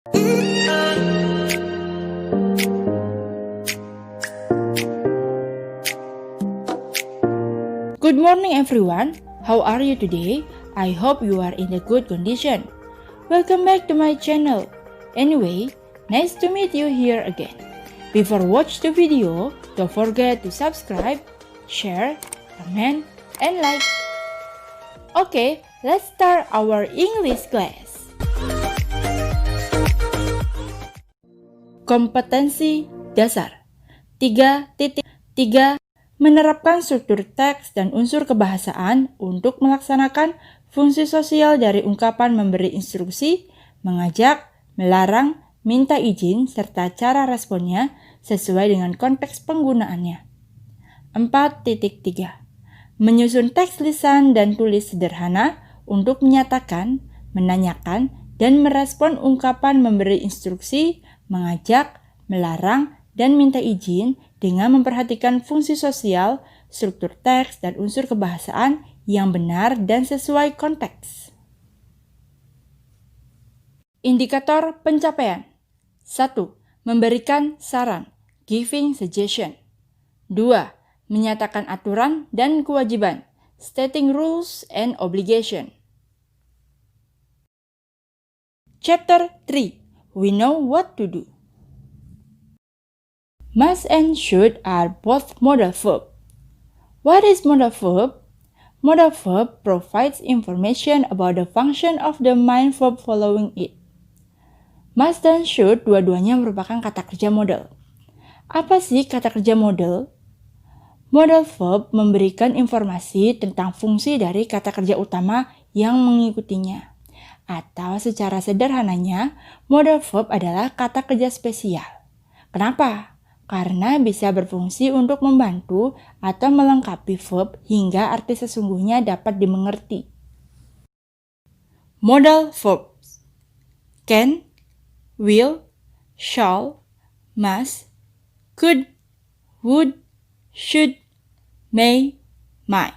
Good morning everyone. How are you today? I hope you are in a good condition. Welcome back to my channel. Anyway, nice to meet you here again. Before watch the video, don't forget to subscribe, share, comment, and like. Okay, let's start our English class. Kompetensi dasar 3.3 Menerapkan struktur teks dan unsur kebahasaan untuk melaksanakan fungsi sosial dari ungkapan memberi instruksi, mengajak, melarang, minta izin, serta cara responnya sesuai dengan konteks penggunaannya. 4.3 Menyusun teks lisan dan tulis sederhana untuk menyatakan, menanyakan, dan merespon ungkapan memberi instruksi, mengajak, melarang, dan minta izin dengan memperhatikan fungsi sosial, struktur teks, dan unsur kebahasaan yang benar dan sesuai konteks. Indikator pencapaian 1. Memberikan saran, giving suggestion. 2. Menyatakan aturan dan kewajiban, stating rules and obligation. Chapter 3. We know what to do. Must and should are both modal verb. What is modal verb? Modal verb provides information about the function of the main verb following it. Must dan should dua-duanya merupakan kata kerja modal. Apa sih kata kerja modal? Modal verb memberikan informasi tentang fungsi dari kata kerja utama yang mengikutinya. Atau secara sederhananya, modal verb adalah kata kerja spesial. Kenapa? Karena bisa berfungsi untuk membantu atau melengkapi verb hingga arti sesungguhnya dapat dimengerti. Modal verbs can, will, shall, must, could, would, should, may, might.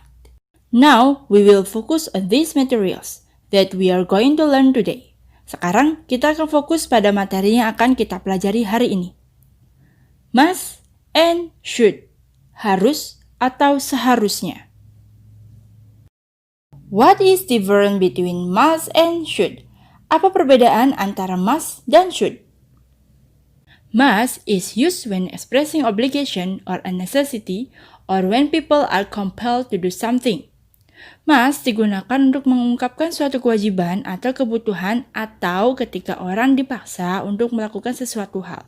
Now we will focus on these materials that we are going to learn today. Sekarang kita akan fokus pada materi yang akan kita pelajari hari ini. Must and should, harus atau seharusnya. What is different between must and should? Apa perbedaan antara must dan should? Must is used when expressing obligation or a necessity or when people are compelled to do something. Must digunakan untuk mengungkapkan suatu kewajiban atau kebutuhan atau ketika orang dipaksa untuk melakukan sesuatu hal.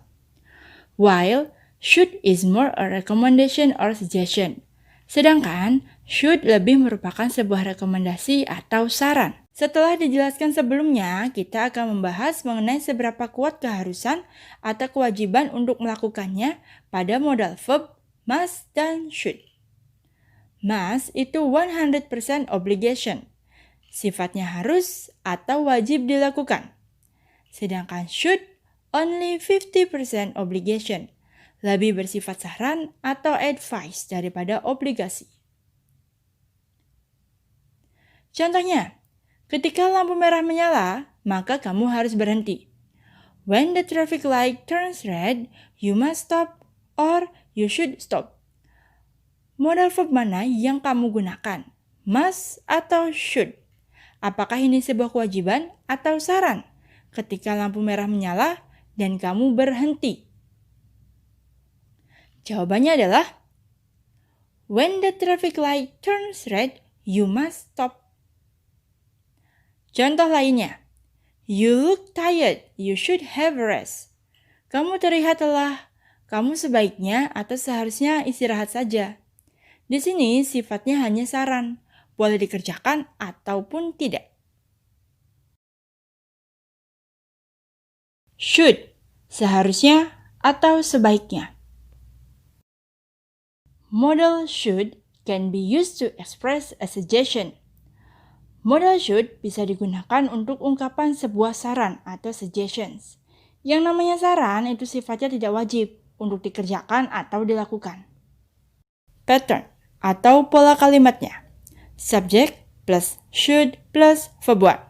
While should is more a recommendation or suggestion. Sedangkan should lebih merupakan sebuah rekomendasi atau saran. Setelah dijelaskan sebelumnya, kita akan membahas mengenai seberapa kuat keharusan atau kewajiban untuk melakukannya pada modal verb must dan should. Must itu 100% obligation, sifatnya harus atau wajib dilakukan. Sedangkan should only 50% obligation, lebih bersifat saran atau advice daripada obligasi. Contohnya, ketika lampu merah menyala, maka kamu harus berhenti. When the traffic light turns red, you must stop or you should stop. Modal verb mana yang kamu gunakan? Must atau should? Apakah ini sebuah kewajiban atau saran? Ketika lampu merah menyala dan kamu berhenti. Jawabannya adalah when the traffic light turns red, you must stop. Contoh lainnya, you look tired, you should have a rest. Kamu terlihat lelah, kamu sebaiknya atau seharusnya istirahat saja. Di sini sifatnya hanya saran, boleh dikerjakan ataupun tidak. Should, seharusnya atau sebaiknya. Modal should can be used to express a suggestion. Modal should bisa digunakan untuk ungkapan sebuah saran atau suggestions. Yang namanya saran itu sifatnya tidak wajib untuk dikerjakan atau dilakukan. Pattern atau pola kalimatnya. Subject plus should plus verb one.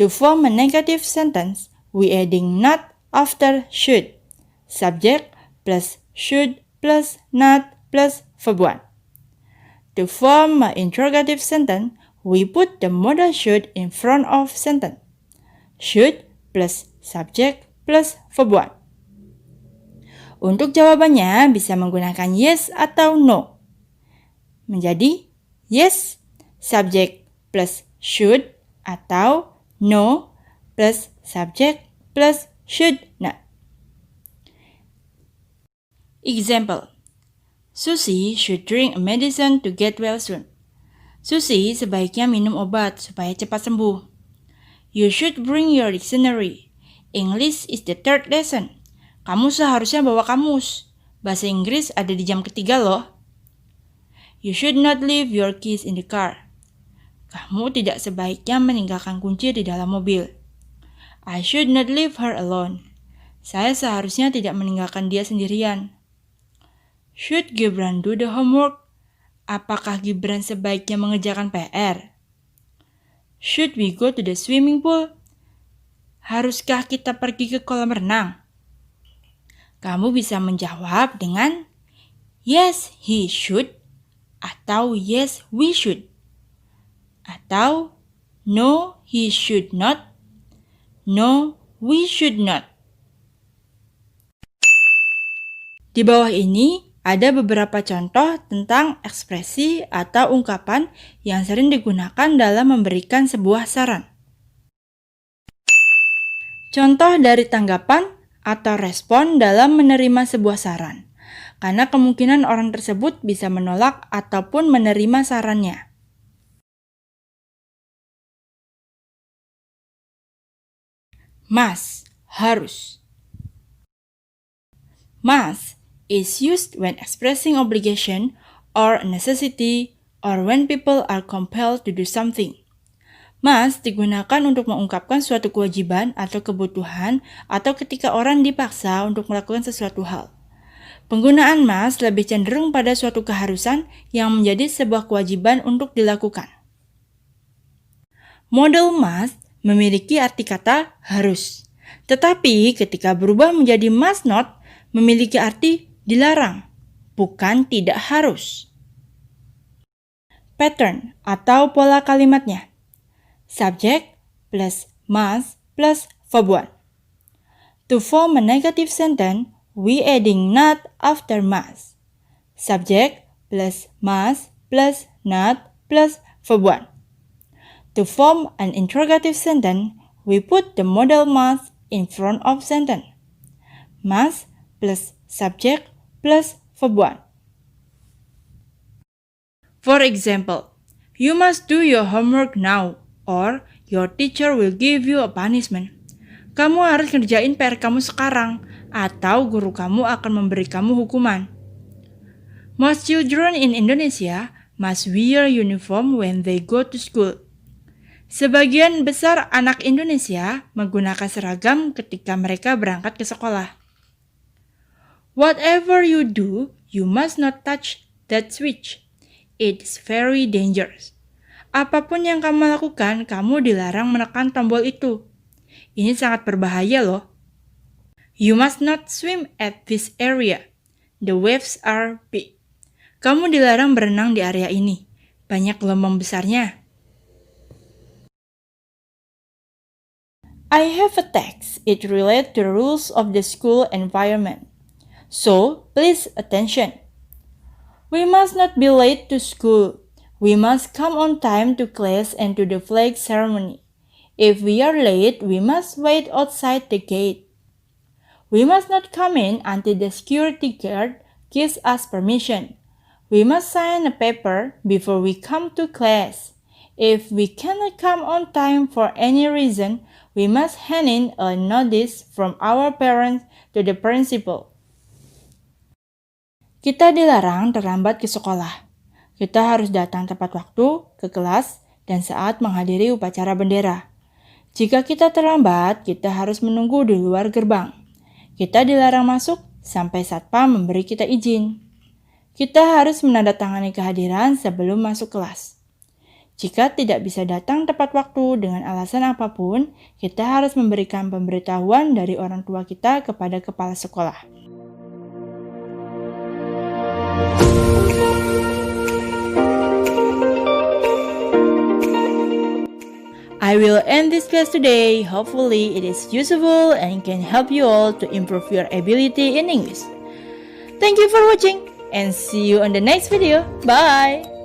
To form a negative sentence, we adding not after should. Subject plus should plus not plus verb 1. To form an interrogative sentence, we put the modal should in front of sentence. Should plus subject plus verb 1. Untuk jawabannya bisa menggunakan yes atau no. Menjadi yes, subject plus should atau no plus subject plus should not. Example. Susie should drink a medicine to get well soon. Susie sebaiknya minum obat supaya cepat sembuh. You should bring your dictionary. English is the third lesson. Kamu seharusnya bawa kamus. Bahasa Inggris ada di jam ketiga loh. You should not leave your keys in the car. Kamu tidak sebaiknya meninggalkan kunci di dalam mobil. I should not leave her alone. Saya seharusnya tidak meninggalkan dia sendirian. Should Gibran do the homework? Apakah Gibran sebaiknya mengerjakan PR? Should we go to the swimming pool? Haruskah kita pergi ke kolam renang? Kamu bisa menjawab dengan yes, he should, atau yes, we should, atau no, he should not, no, we should not. Di bawah ini ada beberapa contoh tentang ekspresi atau ungkapan yang sering digunakan dalam memberikan sebuah saran. Contoh dari tanggapan atau respon dalam menerima sebuah saran, karena kemungkinan orang tersebut bisa menolak ataupun menerima sarannya. Must, harus. Must is used when expressing obligation or necessity or when people are compelled to do something. Must digunakan untuk mengungkapkan suatu kewajiban atau kebutuhan atau ketika orang dipaksa untuk melakukan sesuatu hal. Penggunaan must lebih cenderung pada suatu keharusan yang menjadi sebuah kewajiban untuk dilakukan. Modal must memiliki arti kata harus, tetapi ketika berubah menjadi must not memiliki arti dilarang, bukan tidak harus. Pattern atau pola kalimatnya. Subject plus must plus verb 1. To form a negative sentence, we adding not after must. Subject plus must plus not plus verb 1. To form an interrogative sentence, we put the modal must in front of sentence. Must plus subject plus verb 1. For example, you must do your homework now or your teacher will give you a punishment. Kamu harus kerjain PR kamu sekarang atau guru kamu akan memberi kamu hukuman. Most children in Indonesia must wear uniform when they go to school. Sebagian besar anak Indonesia menggunakan seragam ketika mereka berangkat ke sekolah. Whatever you do, you must not touch that switch. It's very dangerous. Apapun yang kamu lakukan, kamu dilarang menekan tombol itu. Ini sangat berbahaya loh. You must not swim at this area. The waves are big. Kamu dilarang berenang di area ini. Banyak gelombang besarnya. I have a text. It relates to the rules of the school environment. So, please attention. We must not be late to school. We must come on time to class and to the flag ceremony. If we are late, we must wait outside the gate. We must not come in until the security guard gives us permission. We must sign a paper before we come to class. If we cannot come on time for any reason, we must hand in a notice from our parents to the principal. Kita dilarang terlambat ke sekolah. Kita harus datang tepat waktu ke kelas dan saat menghadiri upacara bendera. Jika kita terlambat, kita harus menunggu di luar gerbang. Kita dilarang masuk sampai satpam memberi kita izin. Kita harus menandatangani kehadiran sebelum masuk kelas. Jika tidak bisa datang tepat waktu dengan alasan apapun, kita harus memberikan pemberitahuan dari orang tua kita kepada kepala sekolah. I will end this class today. Hopefully it is useful and can help you all to improve your ability in English. Thank you for watching and see you on the next video. Bye!